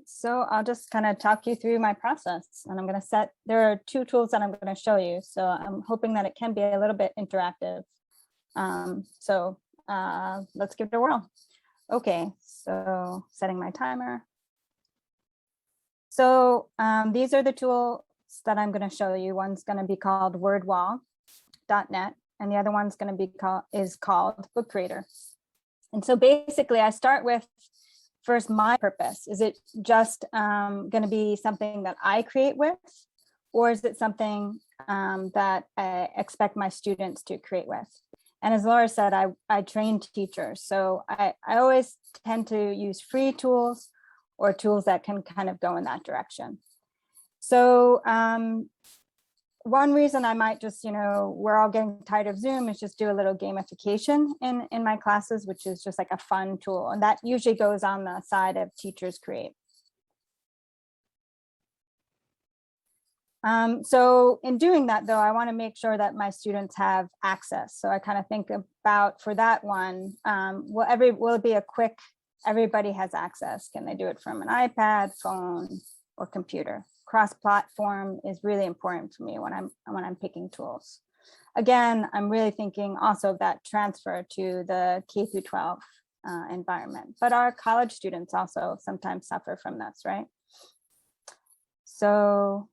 So I'll just kind of talk you through my process, and I'm going to there are two tools that I'm going to show you. So I'm hoping that it can be a little bit interactive. Let's give it a whirl. Okay, so setting my timer. So these are the tools that I'm going to show you. One's going to be called WordWall.net, and the other one's going to be called BookCreator. And so basically, I start with first my purpose. Is it just going to be something that I create with, or is it something that I expect my students to create with? And as Laura said, I train teachers, so I always tend to use free tools or tools that can kind of go in that direction. So one reason I might just, we're all getting tired of Zoom, is just do a little gamification in my classes, which is just like a fun tool. And that usually goes on the side of Teachers Create. So in doing that, though, I want to make sure that my students have access. So I kind of think about, for that one, will it be a quick, everybody has access? Can they do it from an iPad, phone, or computer? Cross-platform is really important for me when I'm picking tools. Again, I'm really thinking also of that transfer to the K through 12 environment, but our college students also sometimes suffer from this, right? So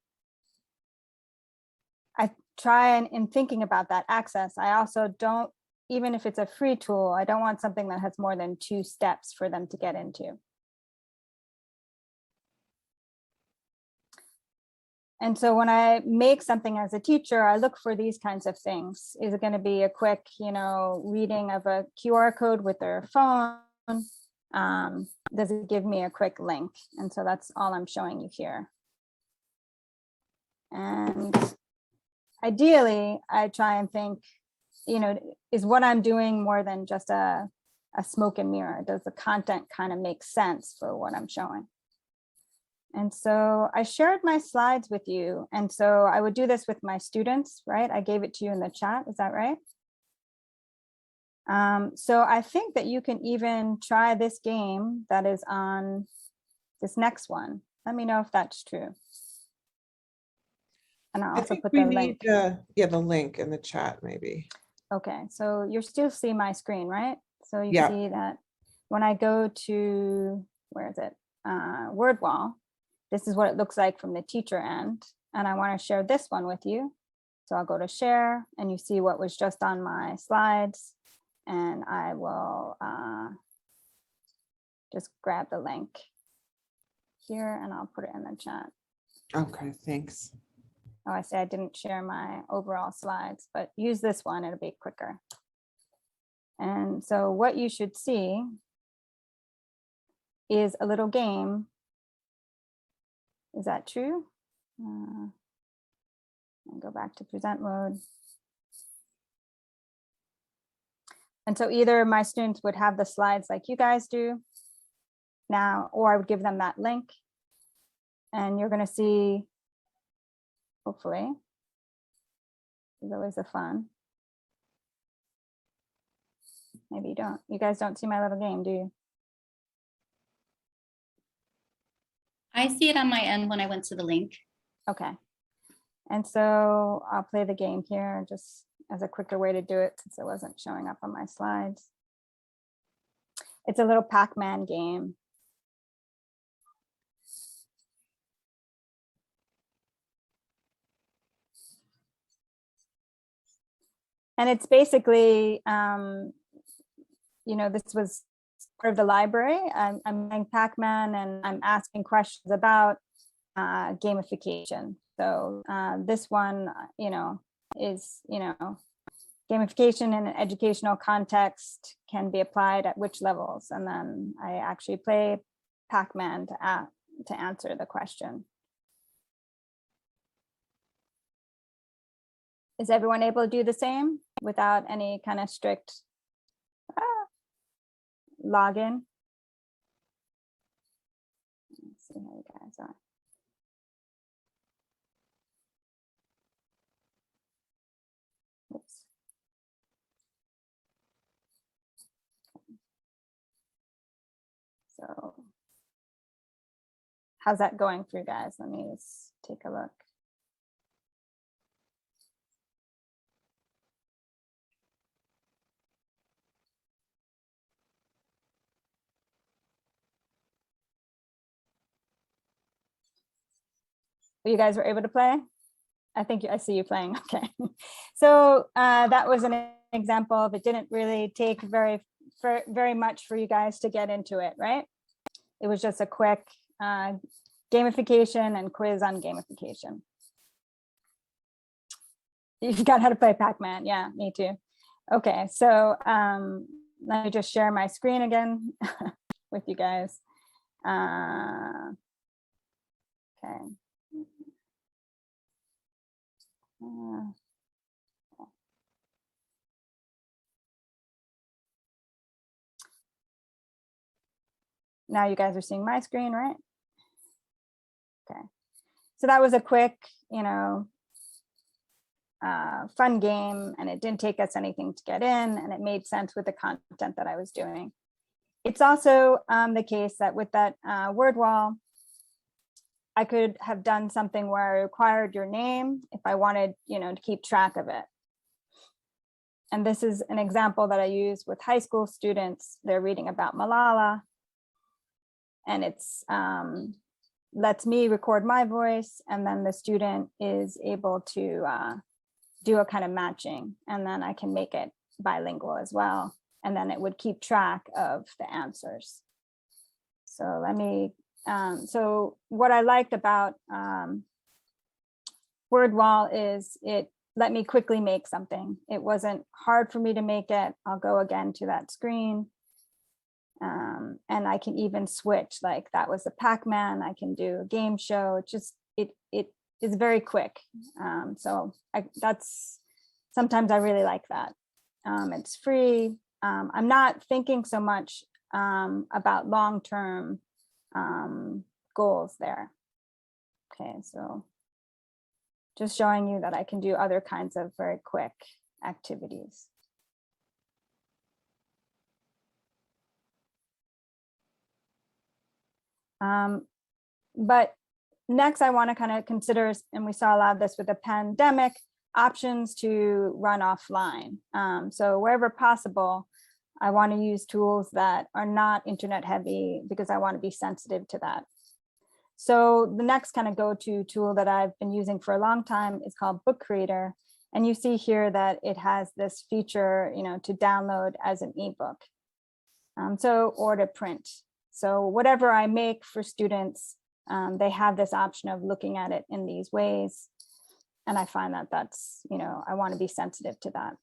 I try, and in thinking about that access, I also don't, even if it's a free tool, I don't want something that has more than 2 steps for them to get into. And so when I make something as a teacher, I look for these kinds of things. Is it going to be a quick, reading of a QR code with their phone? Does it give me a quick link? And so that's all I'm showing you here. And ideally, I try and think, is what I'm doing more than just a smoke and mirror? Does the content kind of make sense for what I'm showing? And so I shared my slides with you. And so I would do this with my students, right? I gave it to you in the chat. Is that right? So I think that you can even try this game that is on this next one. Let me know if that's true. And I'll also put the link. The link in the chat, maybe. Okay, so you still see my screen, right? So you see that when I go to, where is it? WordWall. This is what it looks like from the teacher end. And I want to share this one with you. So I'll go to share, and you see what was just on my slides. And I will just grab the link here, and I'll put it in the chat. Okay, thanks. Oh, I say I didn't share my overall slides, but use this one, it'll be quicker. And so what you should see is a little game. Is that true? And go back to present mode. And so either my students would have the slides like you guys do now, or I would give them that link. And you're going to see, hopefully, there's always a fun. Maybe you don't. You guys don't see my little game, do you? I see it on my end when I went to the link. Okay. And so I'll play the game here just as a quicker way to do it, since it wasn't showing up on my slides. It's a little Pac-Man game. And it's basically, this was part of the library. I'm playing Pac-Man, and I'm asking questions about gamification. So this one, is, gamification in an educational context can be applied at which levels? And then I actually play Pac-Man to answer the question. Is everyone able to do the same without any kind of strict login? Let's see how you guys are. Oops. So how's that going for you guys? Let me just take a look. You guys were able to play? I think I see you playing. Okay. So that was an example of it didn't really take very much for you guys to get into it, right? It was just a quick gamification and quiz on gamification. You forgot how to play Pac-Man. Yeah, me too. Okay, so let me just share my screen again with you guys. Okay. Now you guys are seeing my screen, right? Okay. So that was a quick, fun game, and it didn't take us anything to get in, and it made sense with the content that I was doing. It's also the case that with that WordWall, I could have done something where I required your name if I wanted, to keep track of it. And this is an example that I use with high school students. They're reading about Malala, and it's lets me record my voice, and then the student is able to do a kind of matching, and then I can make it bilingual as well. And then it would keep track of the answers. So let me, so what I liked about WordWall is it let me quickly make something. It wasn't hard for me to make it. I'll go again to that screen. And I can even switch, like that was a Pac-Man, I can do a game show. It is very quick. That's, sometimes I really like that. It's free. I'm not thinking so much about long-term goals there. Okay, so just showing you that I can do other kinds of very quick activities. But next I want to kind of consider, and we saw a lot of this with the pandemic, options to run offline. So wherever possible, I want to use tools that are not internet heavy because I want to be sensitive to that. So the next kind of go-to tool that I've been using for a long time is called BookCreator. And you see here that it has this feature, to download as an ebook. Or to print. So whatever I make for students, they have this option of looking at it in these ways. And I find that that's, I want to be sensitive to that.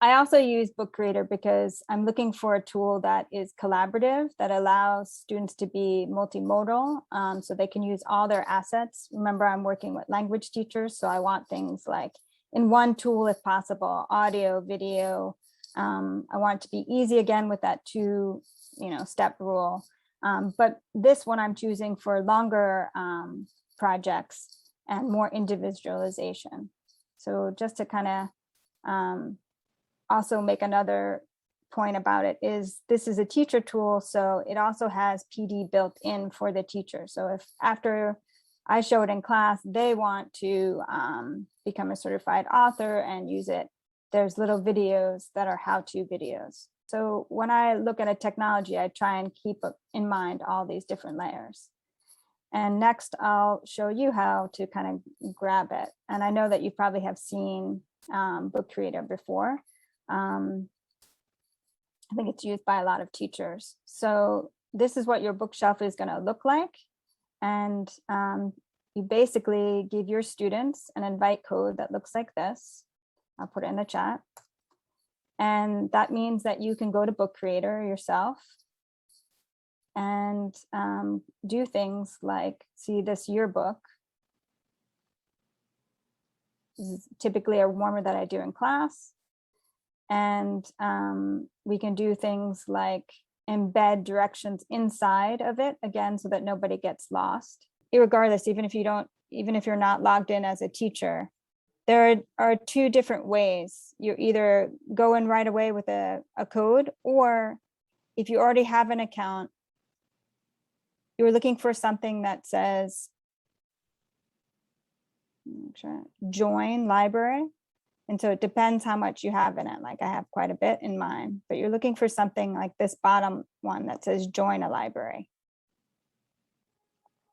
I also use BookCreator because I'm looking for a tool that is collaborative, that allows students to be multimodal, so they can use all their assets. Remember, I'm working with language teachers, so I want things like in one tool, if possible, audio, video. I want it to be easy again with that step rule. But this one I'm choosing for longer projects and more individualization. So just to kind of also make another point about it is this is a teacher tool, so it also has PD built in for the teacher. So if after I show it in class, they want to become a certified author and use it, there's little videos that are how-to videos. So when I look at a technology, I try and keep in mind all these different layers. And next, I'll show you how to kind of grab it. And I know that you probably have seen BookCreator before. I think it's used by a lot of teachers. So this is what your bookshelf is going to look like. And you basically give your students an invite code that looks like this. I'll put it in the chat. And that means that you can go to BookCreator yourself and do things like see this yearbook. This is typically a warmer that I do in class. And we can do things like embed directions inside of it, again, so that nobody gets lost. Irregardless, even if you're not logged in as a teacher, there are two different ways. You either go in right away with a code, or if you already have an account, you were looking for something that says join library. And so it depends how much you have in it. Like I have quite a bit in mine, but you're looking for something like this bottom one that says join a library.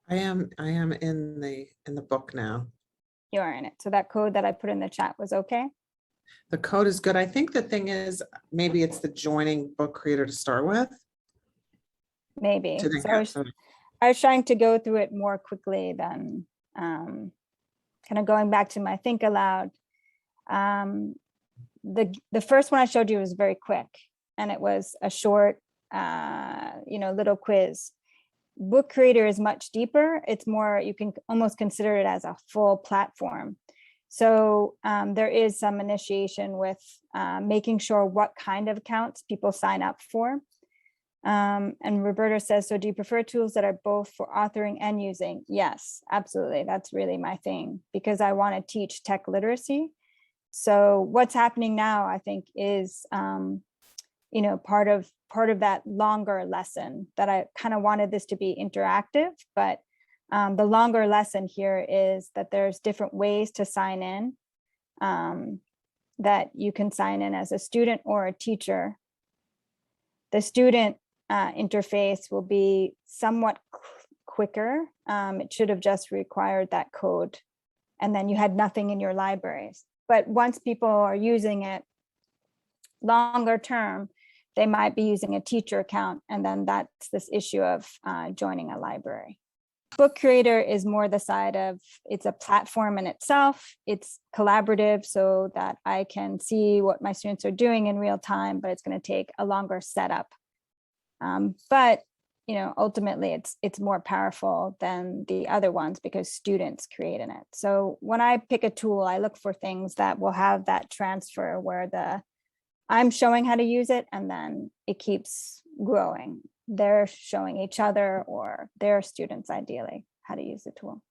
I am in the book now. You are in it. So that code that I put in the chat was okay. The code is good. I think the thing is, maybe it's the joining BookCreator to start with. Maybe. To then So have the- I was trying to go through it more quickly than kind of going back to my think aloud. The first one I showed you was very quick, and it was a short, little quiz. BookCreator is much deeper. It's more, you can almost consider it as a full platform. So there is some initiation with making sure what kind of accounts people sign up for. And Roberta says, so do you prefer tools that are both for authoring and using? Yes, absolutely. That's really my thing, because I want to teach tech literacy. So what's happening now, I think, is part of that longer lesson that I kind of wanted this to be interactive, but the longer lesson here is that there's different ways to sign in, that you can sign in as a student or a teacher. The student interface will be somewhat quicker. It should have just required that code, and then you had nothing in your libraries. But once people are using it longer term, they might be using a teacher account, and then that's this issue of joining a library. BookCreator is more the side of, it's a platform in itself. It's collaborative so that I can see what my students are doing in real time, but it's going to take a longer setup. But ultimately it's more powerful than the other ones because students create in it. So when I pick a tool, I look for things that will have that transfer where I'm showing how to use it, and then it keeps growing. They're showing each other or their students, ideally, how to use the tool.